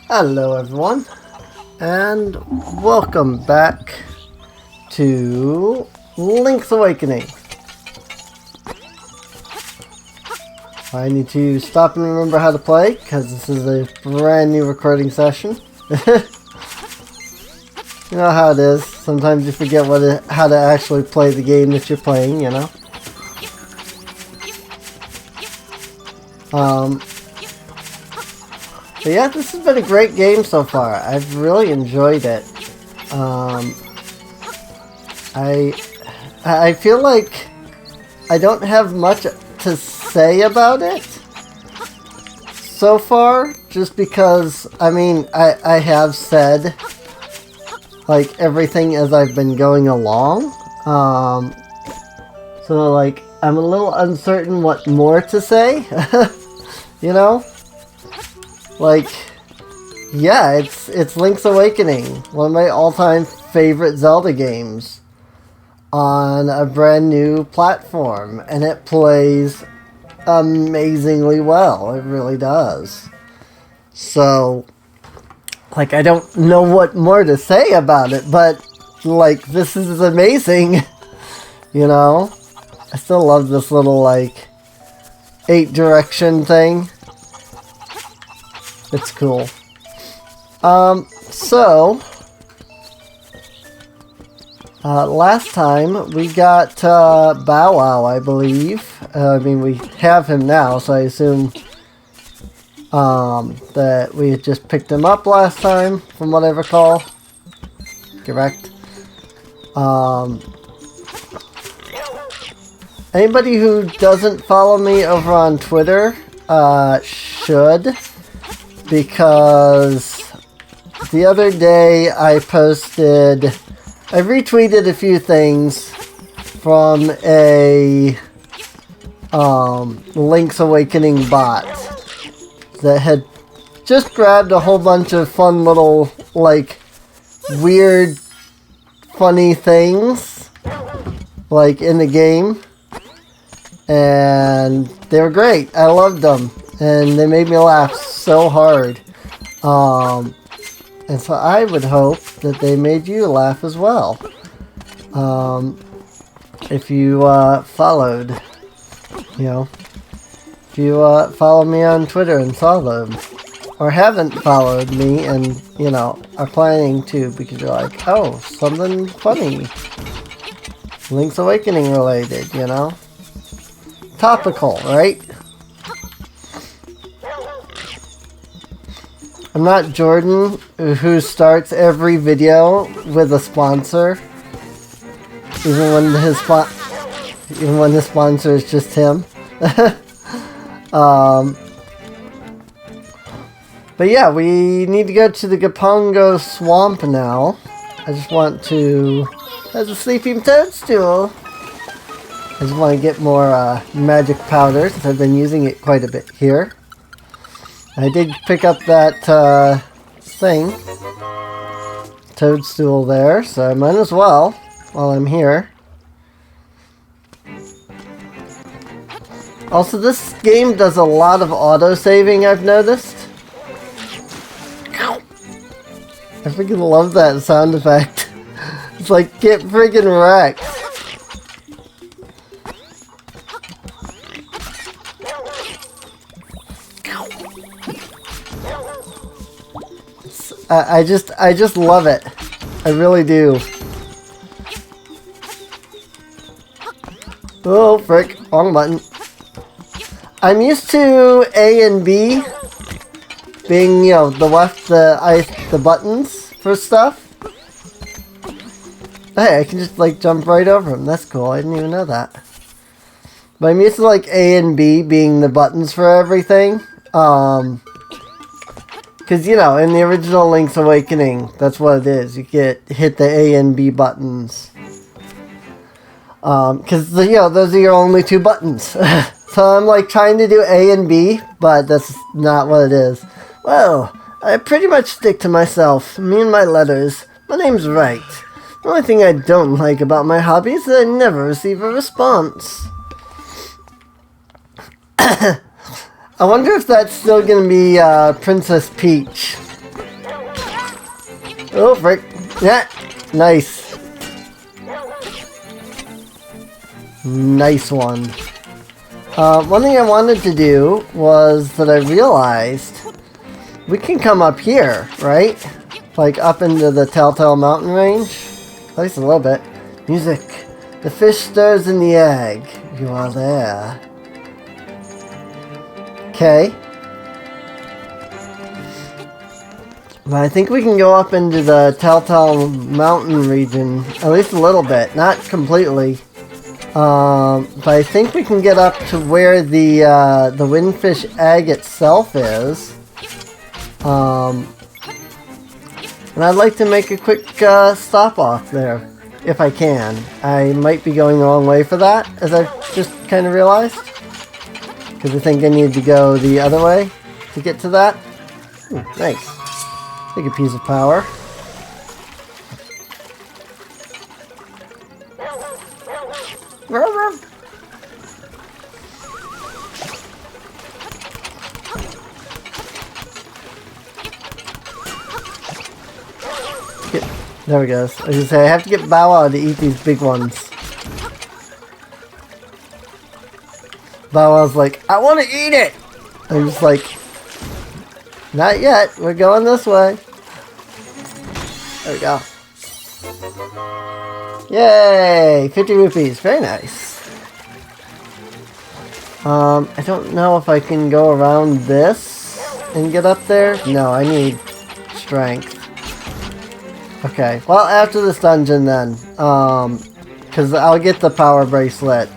Hello everyone, and welcome back to Link's Awakening. I need to stop and remember how to play, because this is a brand new recording session. You know how it is, sometimes you forget how to actually play the game that you're playing, you know? But yeah, this has been a great game so far. I've really enjoyed it. I feel like I don't have much to say about it so far, just because, I mean, I have said, like, everything as I've been going along. So, like, I'm a little uncertain what more to say, you know? Like, yeah, it's Link's Awakening, one of my all-time favorite Zelda games, on a brand new platform, and it plays amazingly well. It really does. So, like, I don't know what more to say about it, but, like, this is amazing, you know? I still love this little, like, 8-direction thing. It's cool. Last time we got Bow Wow, I believe. I mean, we have him now, so I assume that we had just picked him up last time, from what I recall. Correct. Anybody who doesn't follow me over on Twitter should. Because the other day I retweeted a few things from a Link's Awakening bot that had just grabbed a whole bunch of fun little, like, weird, funny things, like, in the game. And they were great. I loved them. And they made me laugh so hard. And so I would hope that they made you laugh as well. If you followed, you know, if you follow me on Twitter and saw them, or haven't followed me and, you know, are planning to because you're like, oh, something funny, Link's Awakening related, you know, topical, right? I'm not Jordan, who starts every video with a sponsor, even when the sponsor is just him. But yeah, we need to go to the Gapongo Swamp now. I just want to... There's a sleeping toadstool. I just want to get more magic powder, since I've been using it quite a bit here. I did pick up that thing, toadstool there, so I might as well while I'm here. Also, this game does a lot of auto-saving, I've noticed. I freaking love that sound effect. It's like, get friggin' wrecked. I just love it. I really do. Oh, frick. Wrong button. I'm used to A and B being, you know, the buttons for stuff. Hey, I can just, like, jump right over them. That's cool. I didn't even know that. But I'm used to, like, A and B being the buttons for everything. Because, you know, in the original Link's Awakening, that's what it is. You hit the A and B buttons. Because, you know, those are your only two buttons. So I'm, like, trying to do A and B, but that's not what it is. Well, I pretty much stick to myself. Me and my letters. My name's Right. The only thing I don't like about my hobby is that I never receive a response. I wonder if that's still going to be Princess Peach. Oh, frick. Yeah. Nice. Nice one. One thing I wanted to do was that I realized we can come up here, right? Like up into the Telltale Mountain range. At least a little bit. Music. The fish stirs in the egg. You are there. Okay. But I think we can go up into the Telltale Mountain region. At least a little bit. Not completely. But I think we can get up to where the windfish egg itself is. And I'd like to make a quick stop off there, if I can. I might be going the wrong way for that, as I've just kind of realized. Because I think I need to go the other way to get to that. Ooh, nice. Take a piece of power. There we go. I was gonna say, I have to get Bow Wow to eat these big ones. Bow Wow's like, I want to eat it! I'm just like, not yet. We're going this way. There we go. Yay! 50 rupees. Very nice. I don't know if I can go around this and get up there. No, I need strength. Okay, well, after this dungeon then, because I'll get the power bracelet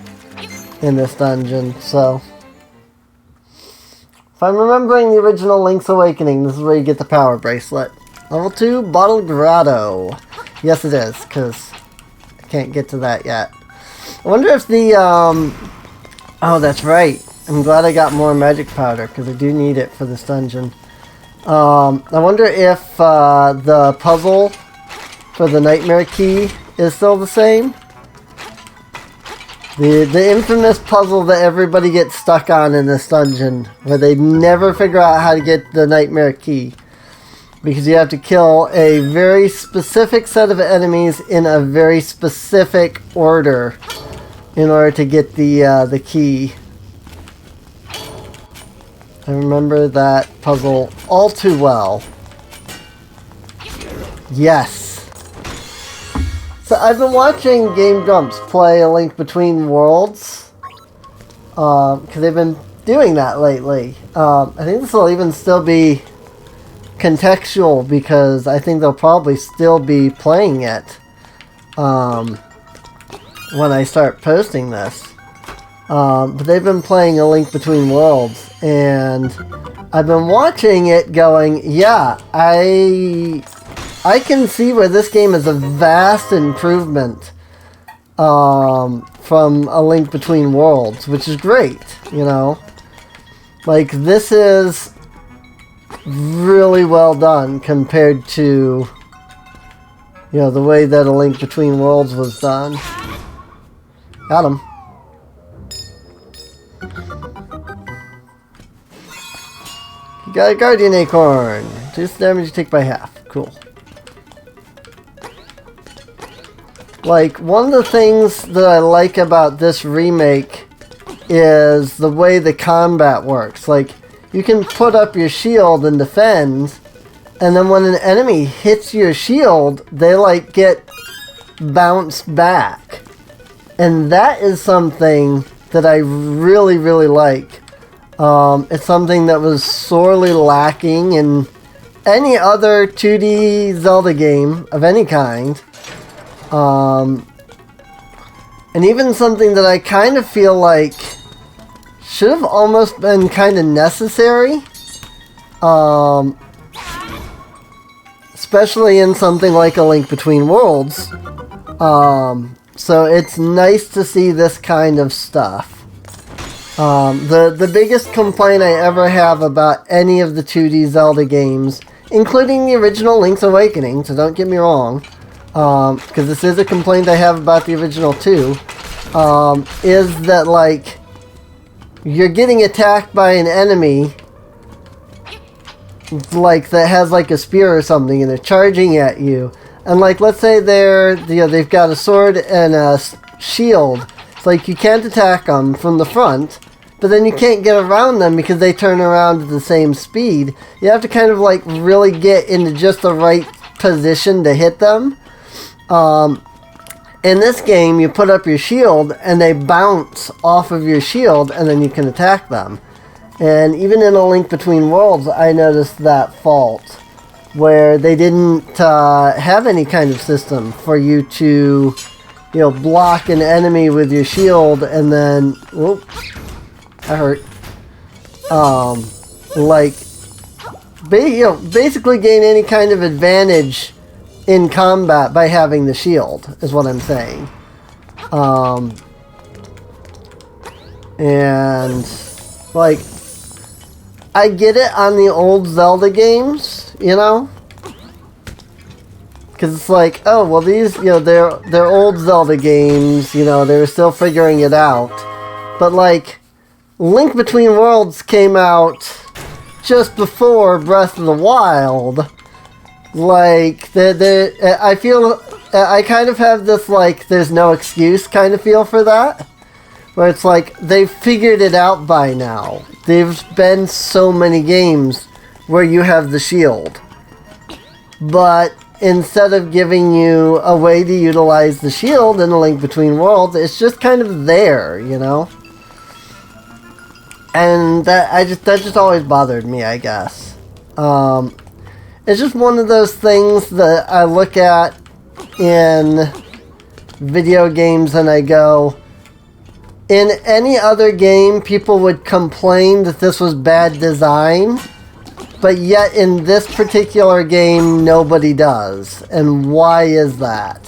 in this dungeon, so. If I'm remembering the original Link's Awakening, this is where you get the power bracelet. Level 2, Bottle Grotto. Yes, it is, because I can't get to that yet. I wonder if the, oh, that's right. I'm glad I got more magic powder, because I do need it for this dungeon. I wonder if the puzzle for the Nightmare Key is still the same. The infamous puzzle that everybody gets stuck on in this dungeon, where they never figure out how to get the Nightmare Key. Because you have to kill a very specific set of enemies in a very specific order in order to get the key. I remember that puzzle all too well. Yes. So I've been watching Game Grumps play A Link Between Worlds, because they've been doing that lately. I think this will even still be contextual, because I think they'll probably still be playing it when I start posting this. But they've been playing A Link Between Worlds, and I've been watching it going, yeah, I can see where this game is a vast improvement from A Link Between Worlds, which is great, you know. Like, this is really well done compared to, you know, the way that A Link Between Worlds was done. Got him. You got a Guardian Acorn. Reduce the damage you take by half. Cool. Like, one of the things that I like about this remake is the way the combat works. Like, you can put up your shield and defend, and then when an enemy hits your shield, they, like, get bounced back. And that is something that I really, really like. It's something that was sorely lacking in any other 2D Zelda game of any kind. And even something that I kind of feel like should have almost been kind of necessary. Especially in something like A Link Between Worlds. So it's nice to see this kind of stuff. The biggest complaint I ever have about any of the 2D Zelda games, including the original Link's Awakening, so don't get me wrong, because this is a complaint I have about the original too, is that, like, you're getting attacked by an enemy, like that has like a spear or something, and they're charging at you. And like, let's say they've got a sword and a shield. It's like you can't attack them from the front, but then you can't get around them because they turn around at the same speed. You have to kind of like really get into just the right position to hit them. In this game, you put up your shield and they bounce off of your shield, and then you can attack them. And even in A Link Between Worlds, I noticed that fault, where they didn't have any kind of system for you to, block an enemy with your shield and then, whoop, that hurt. Basically gain any kind of advantage in combat by having the shield, is what I'm saying. And, like, I get it on the old Zelda games, because it's like, oh, well, these, they're old Zelda games, they were still figuring it out. But, like, Link Between Worlds came out just before Breath of the Wild. Like, I feel, I kind of have this, like, there's no excuse kind of feel for that. Where it's like, they've figured it out by now. There's been so many games where you have the shield. But instead of giving you a way to utilize the shield in A Link Between Worlds, it's just kind of there, And that just always bothered me, I guess. It's just one of those things that I look at in video games and I go, in any other game, people would complain that this was bad design, but yet in this particular game, nobody does. And why is that?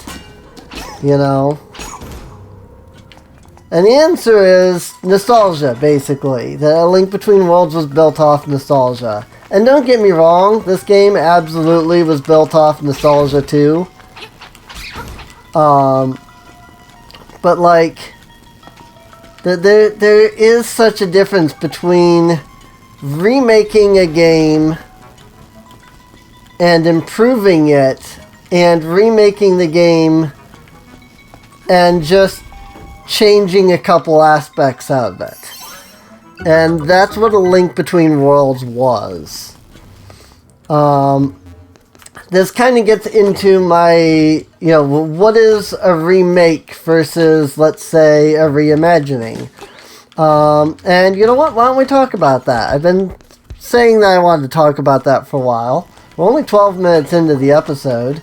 And the answer is nostalgia, basically. The Link Between Worlds was built off nostalgia. And don't get me wrong, this game absolutely was built off nostalgia too. But like, there is such a difference between remaking a game and improving it, and remaking the game and just changing a couple aspects of it. And that's what A Link Between Worlds was. This kind of gets into my, what is a remake versus, let's say, a reimagining? And you know what? Why don't we talk about that? I've been saying that I wanted to talk about that for a while. We're only 12 minutes into the episode.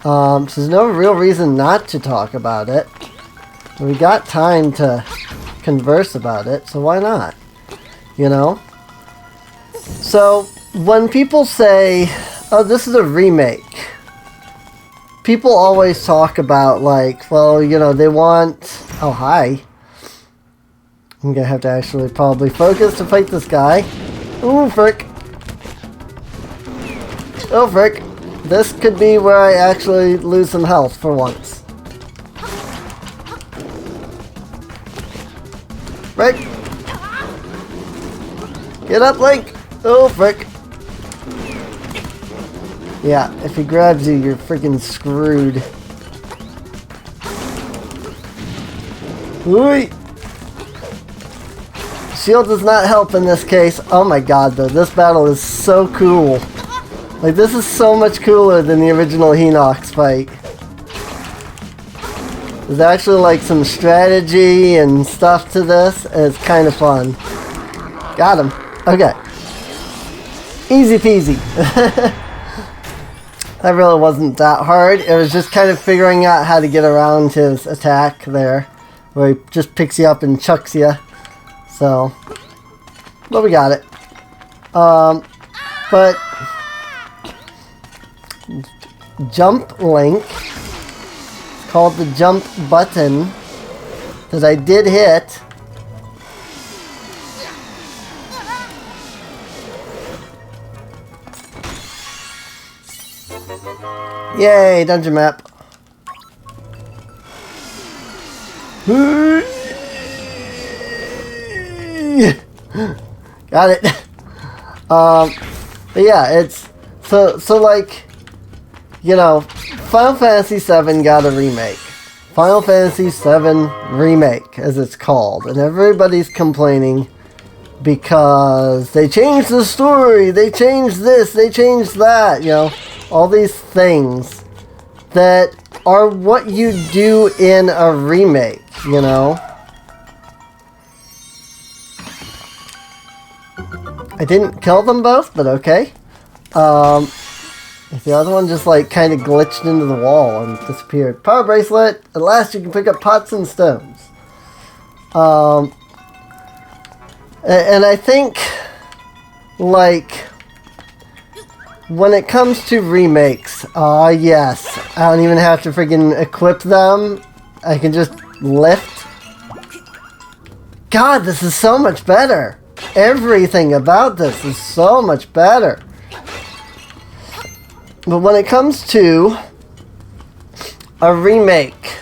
So there's no real reason not to talk about it. We got time to converse about it, so why not? So, when people say, oh, this is a remake, people always talk about, like, well, they want... Oh, hi. I'm gonna have to actually probably focus to fight this guy. Ooh, frick. Oh, frick. This could be where I actually lose some health for once. Frick. Get up, Link! Oh, frick. Yeah, if he grabs you, you're freaking screwed. Ooh! Shield does not help in this case. Oh my god, though. This battle is so cool. Like, this is so much cooler than the original Hinox fight. There's actually, like, some strategy and stuff to this, and it's kind of fun. Got him. Okay. Easy peasy. That really wasn't that hard. It was just kind of figuring out how to get around his attack there, where he just picks you up and chucks you. So, but we got it. But jump link, called the jump button, that I did hit. Yay, dungeon map. Got it. But yeah, it's so like, you know, Final Fantasy VII got a remake. Final Fantasy VII Remake, as it's called, and everybody's complaining because they changed the story, they changed this, they changed that, you know, all these things that are what you do in a remake, you know. I didn't kill them both, but okay. The other one just like kind of glitched into the wall and disappeared. Power bracelet. At last you can pick up pots and stones. And I think, like, when it comes to remakes, yes, I don't even have to freaking equip them. I can just lift. God, this is so much better. Everything about this is so much better. But when it comes to a remake,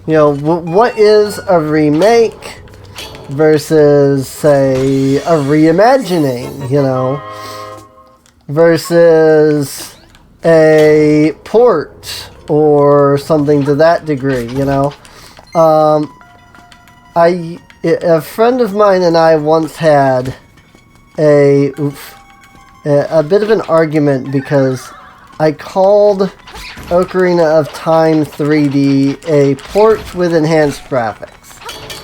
you know, what is a remake versus, say, a reimagining, you know, versus a port or something to that degree, you know. A friend of mine and I once had a bit of an argument because I called Ocarina of Time 3D a port with enhanced graphics.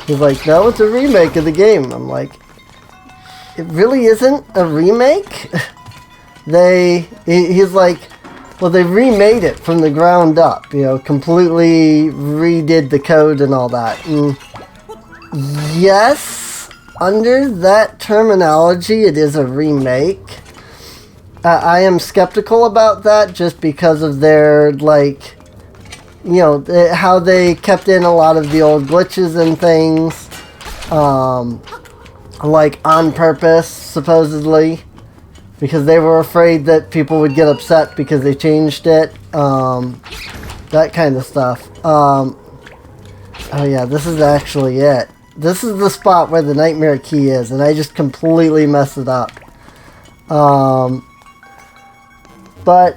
He's like, no, it's a remake of the game. I'm like, it really isn't a remake? He's like, well, they remade it from the ground up, you know, completely redid the code and all that. And yes, under that terminology, it is a remake. I am skeptical about that just because of their, like, you know, how they kept in a lot of the old glitches and things, like on purpose, supposedly, because they were afraid that people would get upset because they changed it, that kind of stuff. Oh yeah, this is actually it. This is the spot where the Nightmare Key is, and I just completely messed it up. But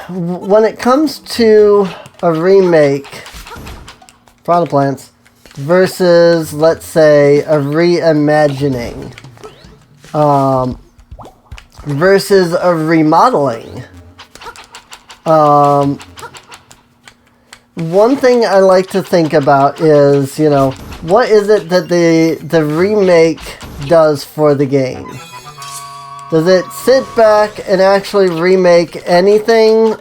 when it comes to a remake, Piranha Plants, versus, let's say, a reimagining, versus a remodeling, one thing I like to think about is, you know, what is it that the remake does for the game? Does it sit back and actually remake anything?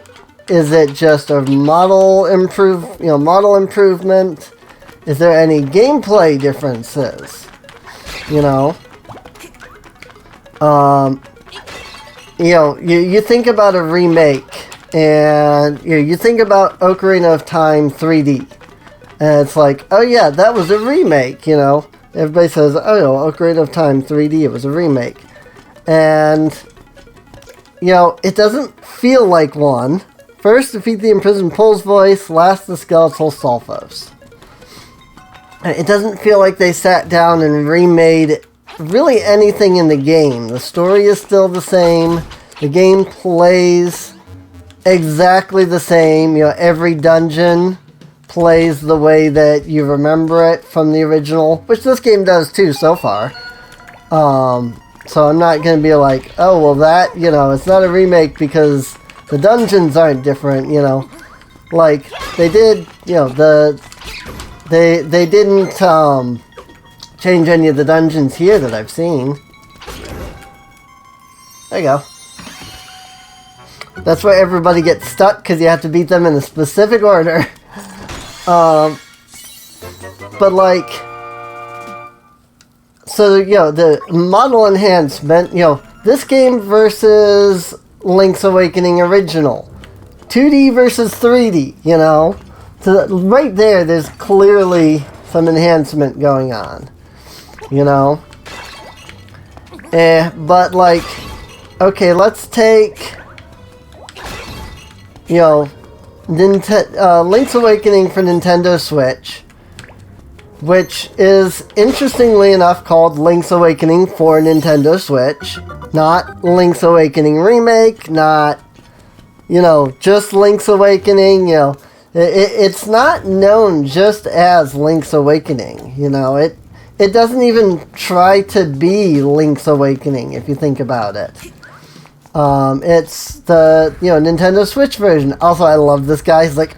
Is it just a model improvement? Is there any gameplay differences? You know, you think about a remake, and you think about Ocarina of Time 3D, and it's like, oh yeah, that was a remake. You know, everybody says, oh, you know, Ocarina of Time 3D, it was a remake. And, you know, it doesn't feel like one. First, defeat the imprisoned Pole's voice. Last, the skeletal Sulfos. It doesn't feel like they sat down and remade really anything in the game. The story is still the same. The game plays exactly the same. You know, every dungeon plays the way that you remember it from the original, which this game does too so far. So I'm not going to be like, oh, well that, you know, it's not a remake because the dungeons aren't different, you know. Like, they did, you know, they didn't, change any of the dungeons here that I've seen. There you go. That's where everybody gets stuck because you have to beat them in a specific order. But like, so, you know, the model enhancement, you know, this game versus Link's Awakening original. 2D versus 3D, you know. So right there's clearly some enhancement going on, you know. But like, okay, let's take, you know, Link's Awakening for Nintendo Switch, which is, interestingly enough, called Link's Awakening for Nintendo Switch. Not Link's Awakening Remake, not, you know, just Link's Awakening, you know. It's not known just as Link's Awakening, you know. It doesn't even try to be Link's Awakening, if you think about it. It's the, you know, Nintendo Switch version. Also, I love this guy. He's like,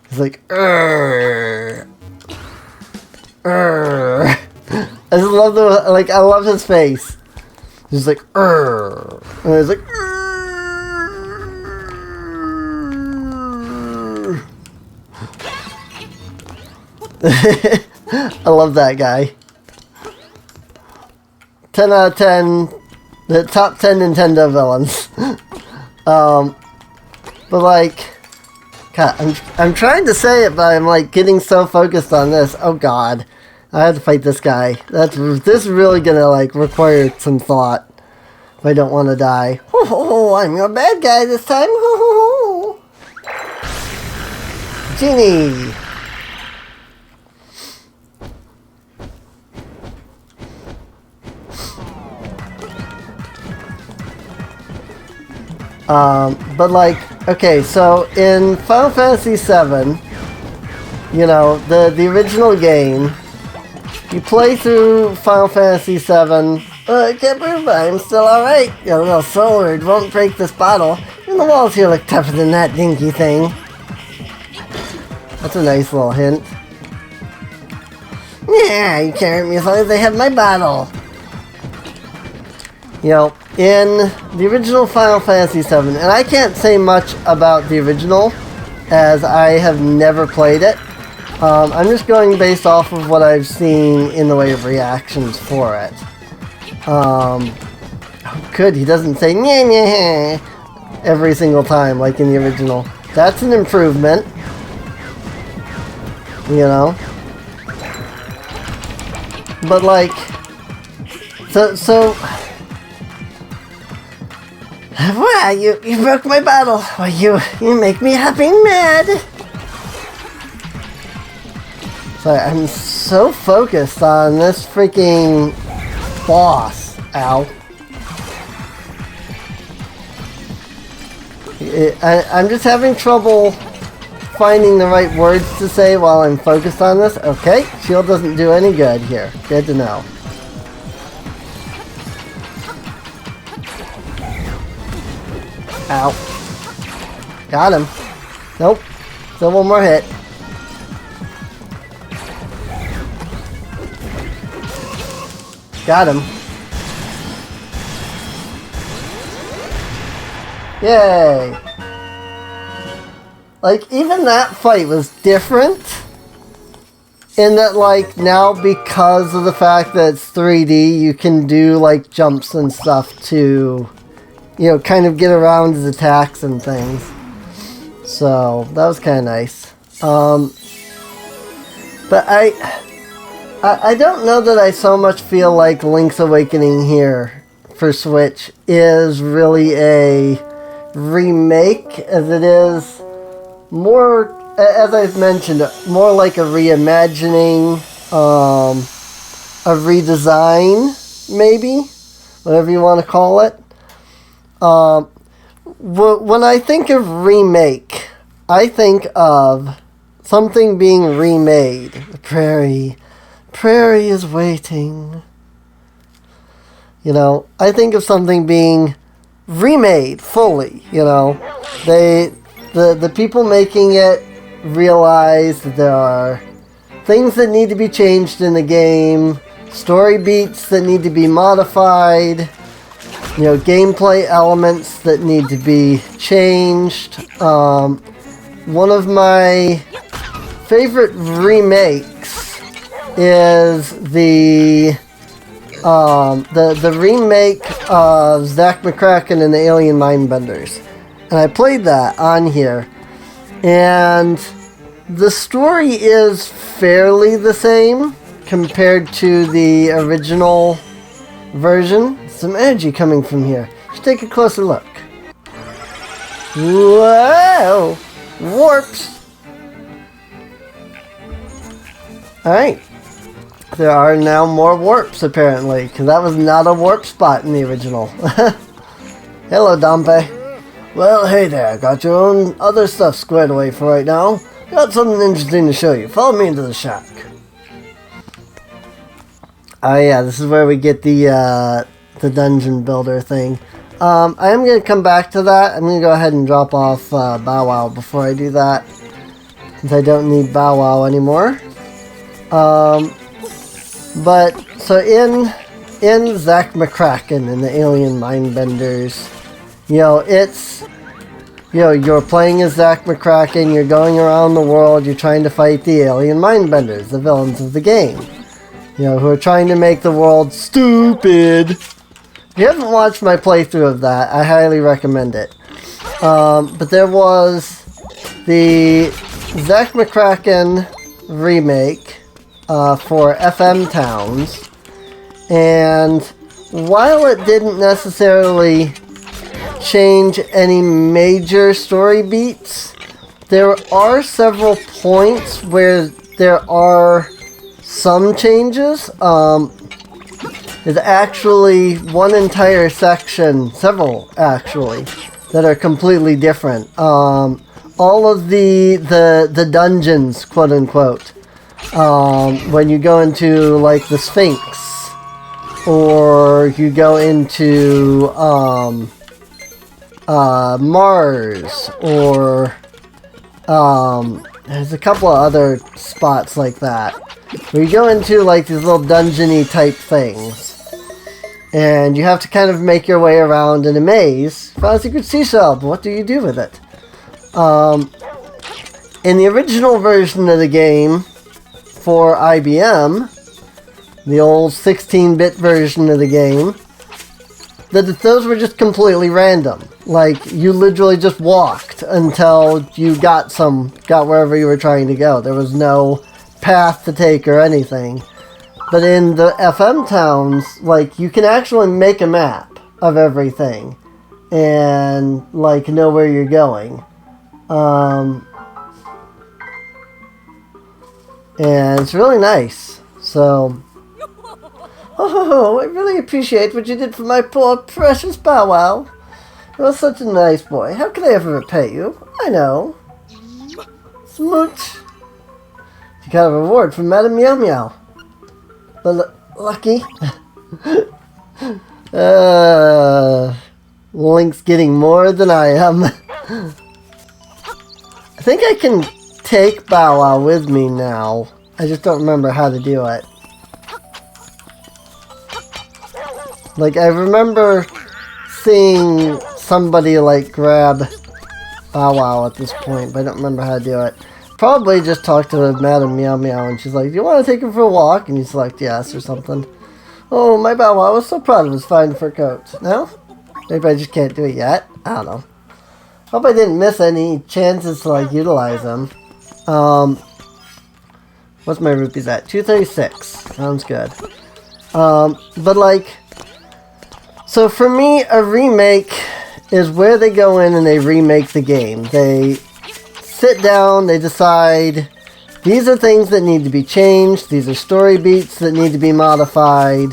he's like, I just love the, like, I love his face. He's like, and he's like, I love that guy. 10 out of 10, the top 10 Nintendo villains. But like, God, I'm trying to say it, but I'm like getting so focused on this. Oh God, I have to fight this guy. This is really gonna like require some thought if I don't want to die. Oh, I'm your bad guy this time. Genie. But like, okay, so in Final Fantasy VII, you know, the original game, you play through Final Fantasy VII, I can't prove I'm still alright. Your little sword won't break this bottle, and the walls here look tougher than that dinky thing. That's a nice little hint. Yeah, you can't hurt me as long as I have my bottle. You know, in the original Final Fantasy VII, and I can't say much about the original, as I have never played it. I'm just going based off of what I've seen in the way of reactions for it. Oh, good, he doesn't say nyeh nyeh every single time like in the original. That's an improvement. You know? But like, so wow, you broke my bottle. Well, you make me happy and mad. Sorry, I'm so focused on this freaking boss. Ow. I'm just having trouble finding the right words to say while I'm focused on this. Okay, shield doesn't do any good here. Good to know. Ow. Got him. Nope. Still one more hit. Got him. Yay. Like, even that fight was different. In that, like, now because of the fact that it's 3D, you can do, like, jumps and stuff to, you know, kind of get around his attacks and things. So, that was kind of nice. But I don't know that I so much feel like Link's Awakening here for Switch is really a remake as it is more, as I've mentioned, more like a reimagining, a redesign, maybe, whatever you want to call it. When I think of remake, I think of something being remade. The prairie is waiting. You know, I think of something being remade fully, you know. The people making it realize that there are things that need to be changed in the game, story beats that need to be modified, you know, gameplay elements that need to be changed. One of my favorite remakes is the remake of Zack McCracken and the Alien Mindbenders. And I played that on here. And the story is fairly the same compared to the original version. Some energy coming from here. Let's take a closer look. Whoa! warps. Alright. There are now more warps, apparently, because that was not a warp spot in the original. Hello, Dompe. Well, hey there. Got your own other stuff squared away for right now. Got something interesting to show you. Follow me into the shack. Oh yeah, this is where we get the dungeon builder thing. I am going to come back to that. I'm going to go ahead and drop off Bow Wow before I do that, since I don't need Bow Wow anymore. But, so in Zack McCracken and the Alien Mindbenders, you know, it's, you know, you're playing as Zack McCracken, you're going around the world, you're trying to fight the Alien Mindbenders, the villains of the game. You know, who are trying to make the world stupid. If you haven't watched my playthrough of that, I highly recommend it. But there was the Zack McCracken remake for FM Towns, and while it didn't necessarily change any major story beats, there are several points where there are some changes. There's actually one entire section, several actually, that are completely different. All of the dungeons, quote unquote, when you go into like the Sphinx, or you go into Mars, or there's a couple of other spots like that, where you go into like these little dungeony type things, and you have to kind of make your way around in a maze. Found a secret seashell, but what do you do with it? In the original version of the game for IBM, the old 16-bit version of the game, those were just completely random. Like, you literally just walked until you got wherever you were trying to go. There was no path to take or anything. But in the FM Towns, like, you can actually make a map of everything and, like, know where you're going. And it's really nice. So, oh, I really appreciate what you did for my poor precious Bow Wow. You're such a nice boy. How can I ever repay you? I know. Smooch. You got a reward from Madame Meow Meow. Lucky. Link's getting more than I am. I think I can take Bow Wow with me now. I just don't remember how to do it. Like, I remember seeing somebody, like, grab Bow Wow at this point, but I don't remember how to do it. Probably just talk to Madame Meow Meow, and she's like, do you want to take him for a walk? And you select yes or something. Oh, my Bow Wow was so proud of his fine fur coat. No? Maybe I just can't do it yet? I don't know. Hope I didn't miss any chances to, like, utilize them. What's my rupees at? 236. Sounds good. But, like, so for me, a remake is where they go in and they remake the game. They sit down, they decide, these are things that need to be changed, these are story beats that need to be modified.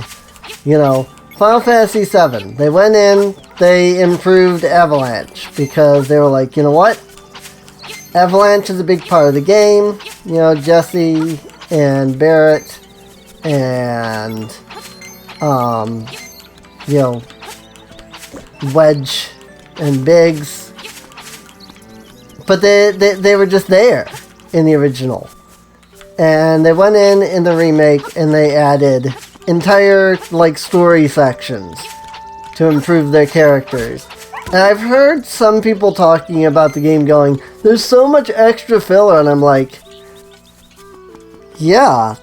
You know, Final Fantasy VII, they went in, they improved Avalanche, because they were like, you know what? Avalanche is a big part of the game. You know, Jesse and Barrett and, you know, Wedge and Biggs. But they were just there in the original. And they went in the remake and they added entire, like, story sections to improve their characters. And I've heard some people talking about the game going, there's so much extra filler, and I'm like, yeah,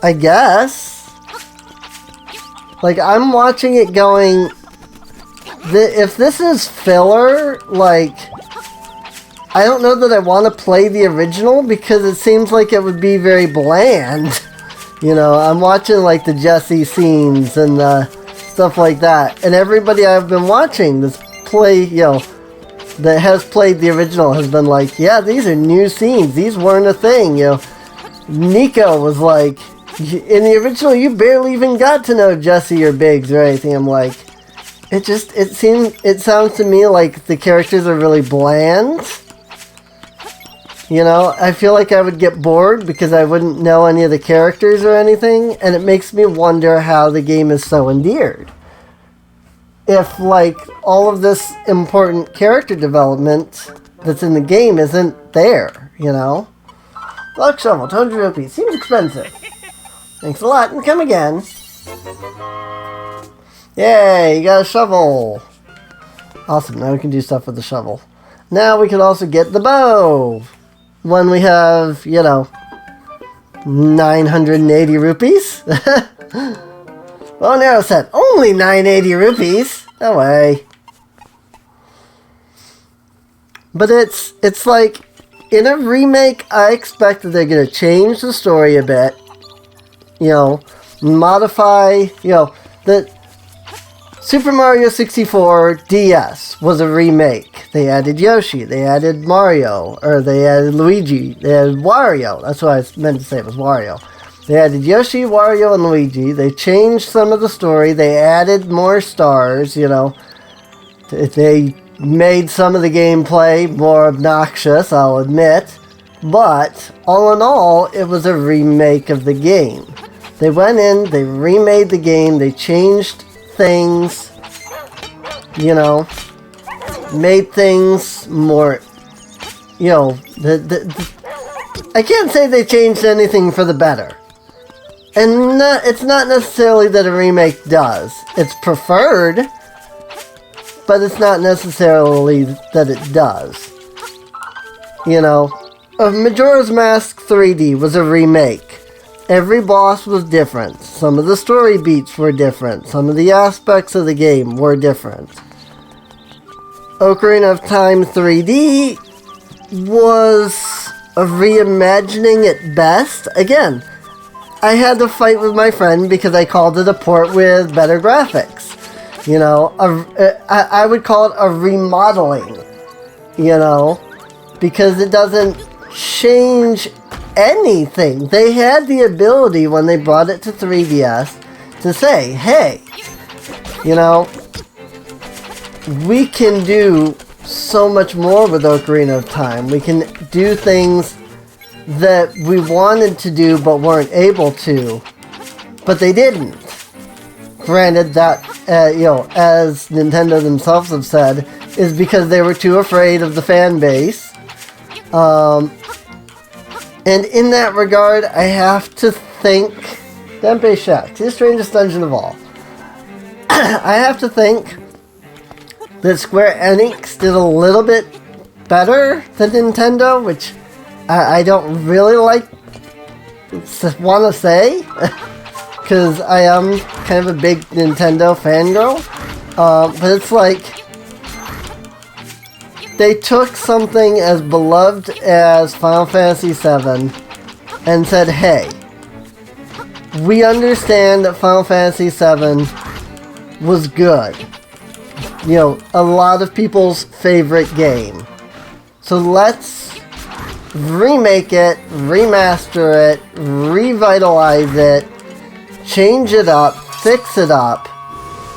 I guess. Like, I'm watching it going, if this is filler, like, I don't know that I want to play the original, because it seems like it would be very bland. You know, I'm watching, like, the Jesse scenes and stuff like that. And everybody I've been watching this play, you know, that has played the original has been like, yeah, these are new scenes. These weren't a thing, you know. Nico was like, in the original, you barely even got to know Jesse or Biggs or anything. I'm like, it sounds to me like the characters are really bland. You know, I feel like I would get bored because I wouldn't know any of the characters or anything, and it makes me wonder how the game is so endeared. If, like, all of this important character development that's in the game isn't there, you know? Luck shovel, 200 rupees. Seems expensive. Thanks a lot, and come again. Yay, you got a shovel. Awesome, now we can do stuff with the shovel. Now we can also get the bow. When we have, you know, 980 rupees. Oh, narrow set. Only 980 rupees. No way. But it's like, in a remake, I expect that they're going to change the story a bit. You know, modify, you know, the Super Mario 64 DS was a remake. They added Yoshi, they added Mario, or they added Luigi, they added Wario. That's what I meant to say, it was Wario. They added Yoshi, Wario, and Luigi. They changed some of the story. They added more stars, you know. They made some of the gameplay more obnoxious, I'll admit. But, all in all, it was a remake of the game. They went in, they remade the game, they changed things, you know, made things more, you know, I can't say they changed anything for the better. And it's not necessarily that a remake does. It's preferred, but it's not necessarily that it does. You know, Majora's Mask 3D was a remake. Every boss was different. Some of the story beats were different. Some of the aspects of the game were different. Ocarina of Time 3D was a reimagining at best. Again, I had to fight with my friend because I called it a port with better graphics. You know, I would call it a remodeling. You know, because it doesn't change anything. They had the ability when they brought it to 3DS to say, hey, you know, we can do so much more with Ocarina of Time. We can do things that we wanted to do but weren't able to, but they didn't. Granted, that, you know, as Nintendo themselves have said, is because they were too afraid of the fan base. And in that regard, I have to think... Denpei Shack, the strangest dungeon of all. I have to think that Square Enix did a little bit better than Nintendo, which I don't really want to say, because I am kind of a big Nintendo fangirl, but it's like, they took something as beloved as Final Fantasy VII and said, hey, we understand that Final Fantasy VII was good. You know, a lot of people's favorite game. So let's remake it, remaster it, revitalize it, change it up, fix it up,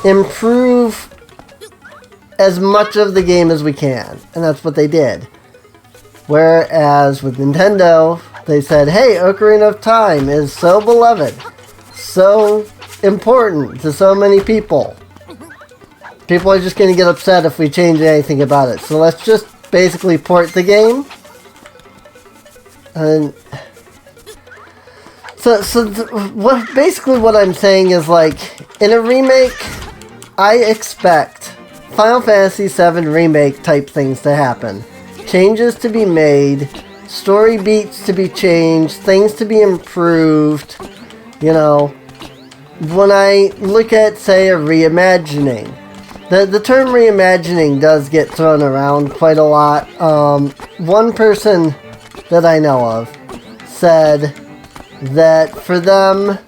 improve as much of the game as we can. And that's what they did. Whereas with Nintendo, they said, hey, Ocarina of Time is so beloved, so important to so many people. People are just going to get upset if we change anything about it. So let's just basically port the game. And basically what I'm saying is, like, in a remake, I expect Final Fantasy VII Remake type things to happen. Changes to be made, story beats to be changed, things to be improved. You know, when I look at, say, a reimagining, the term reimagining does get thrown around quite a lot. One person that I know of said that for them,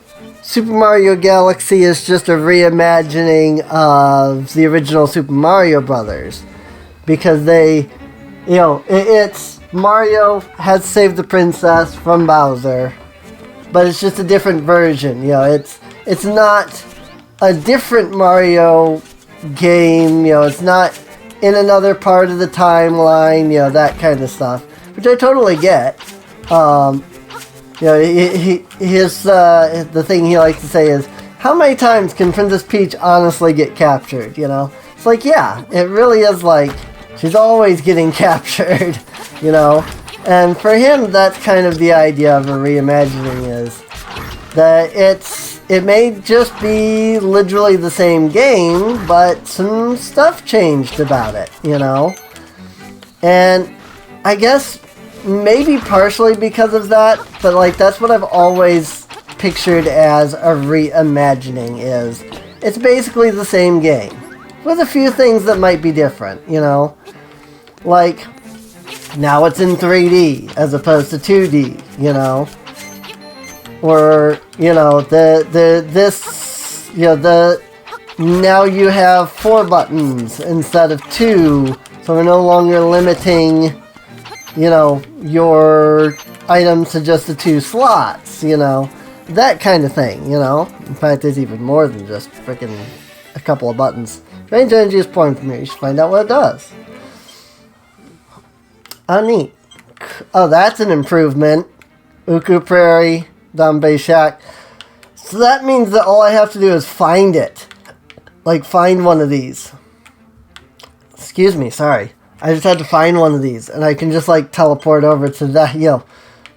Super Mario Galaxy is just a reimagining of the original Super Mario Brothers. because they, it's Mario has saved the princess from Bowser, but it's just a different version. It's not a different Mario game. It's not in another part of the timeline. That kind of stuff, which I totally get. The thing he likes to say is, how many times can Princess Peach honestly get captured? It's like, yeah, it really is like she's always getting captured. And for him, that's kind of the idea of a reimagining, is that it may just be literally the same game, but some stuff changed about it, And I guess maybe partially because of that, but like that's what I've always pictured as a reimagining is. It's basically the same game, with a few things that might be different, Like, now it's in 3D as opposed to 2D, Or, now you have 4 buttons instead of 2, so we're no longer limiting, your items to just the 2 slots, That kind of thing, In fact, there's even more than just freaking a couple of buttons. Range energy is pouring from here. You should find out what it does. Oh, neat. Oh, that's an improvement. Uku Prairie, Dambe Shack. So that means that all I have to do is find it. Like, find one of these. Excuse me, sorry. I just had to find one of these. And I can just, like, teleport over to that,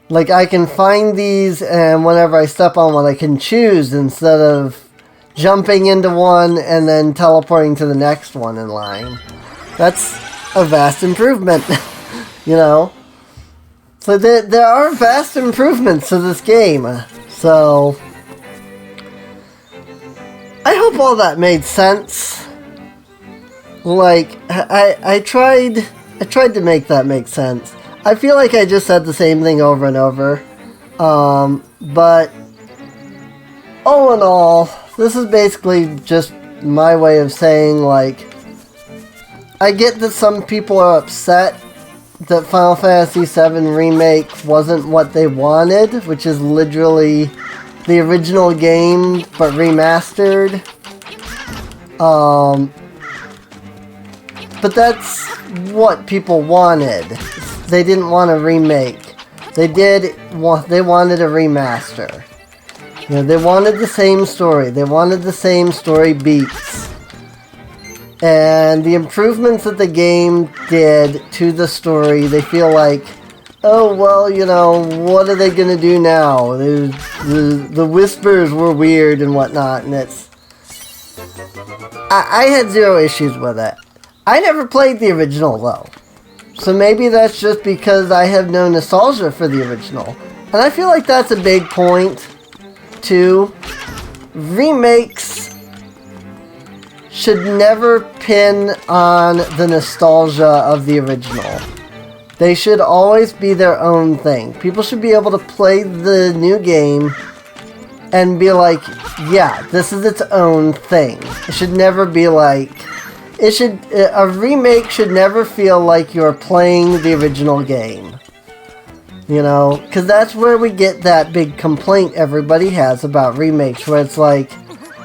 Like, I can find these, and whenever I step on one, I can choose instead of jumping into one and then teleporting to the next one in line. That's a vast improvement, So there are vast improvements to this game. So I hope all that made sense. Like, I tried to make that make sense. I feel like I just said the same thing over and over. But all in all, this is basically just my way of saying, like, I get that some people are upset that Final Fantasy VII Remake wasn't what they wanted, which is literally the original game, but remastered. But that's what people wanted. They didn't want a remake. They wanted a remaster. They wanted the same story. They wanted the same story beats. And the improvements that the game did to the story, they feel like, oh, well, what are they going to do now? The whispers were weird and whatnot, and it's... I had zero issues with it. I never played the original, though. So maybe that's just because I have no nostalgia for the original. And I feel like that's a big point, too. Remakes should never pin on the nostalgia of the original. They should always be their own thing. People should be able to play the new game and be like, yeah, this is its own thing. It should never be like... A remake should never feel like you're playing the original game. Because that's where we get that big complaint everybody has about remakes, where it's like,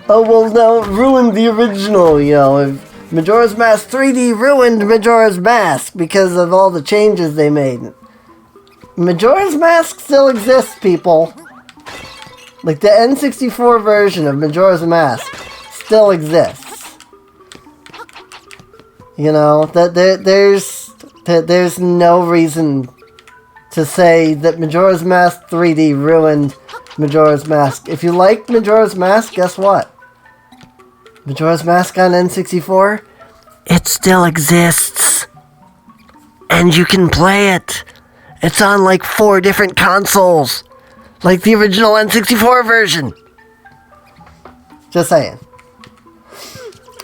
oh, well, no, it ruined the original, if Majora's Mask 3D ruined Majora's Mask because of all the changes they made. Majora's Mask still exists, people. Like, the N64 version of Majora's Mask still exists. There's no reason to say that Majora's Mask 3D ruined Majora's Mask. If you liked Majora's Mask, guess what? Majora's Mask on N64? It still exists. And you can play it. It's on like 4 different consoles. Like the original N64 version. Just saying.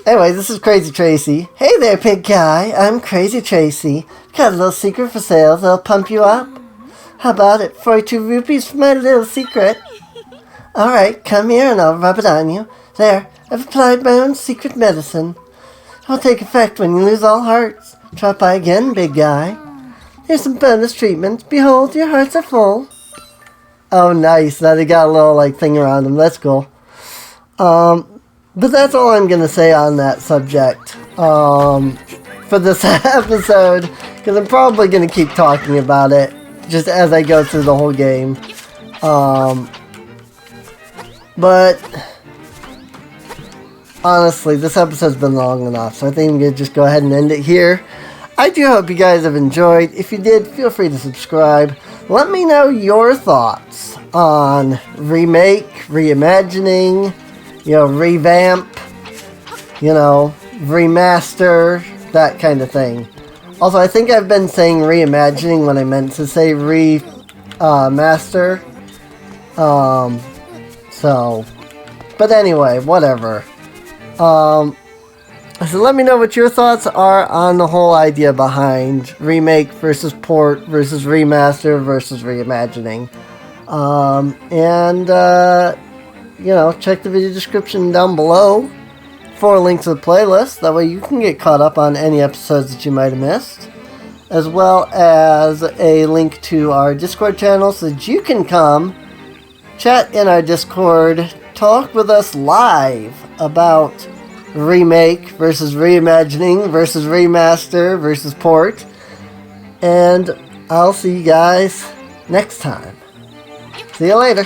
Anyway, this is Crazy Tracy. Hey there, pig guy. I'm Crazy Tracy. Got a little secret for sale that'll pump you up. How about it? 42 rupees for my little secret. Alright, come here and I'll rub it on you. There, I've applied my own secret medicine. It will take effect when you lose all hearts. Drop by again, big guy. Here's some bonus treatment. Behold, your hearts are full. Oh, nice. That he got a little, like, thing around him. That's cool. But that's all I'm going to say on that subject for this episode, because I'm probably going to keep talking about it just as I go through the whole game. But honestly, this episode's been long enough, so I think I'm going to just go ahead and end it here. I do hope you guys have enjoyed. If you did, feel free to subscribe. Let me know your thoughts on remake, reimagining, revamp, remaster, that kind of thing. Also, I think I've been saying reimagining when I meant to say remaster. But anyway, whatever. So let me know what your thoughts are on the whole idea behind remake versus port versus remaster versus reimagining. Check the video description down below for links to the playlist. That way you can get caught up on any episodes that you might have missed. As well as a link to our Discord channel so that you can come chat in our Discord, talk with us live about remake versus reimagining versus remaster versus port. And I'll see you guys next time. See you later.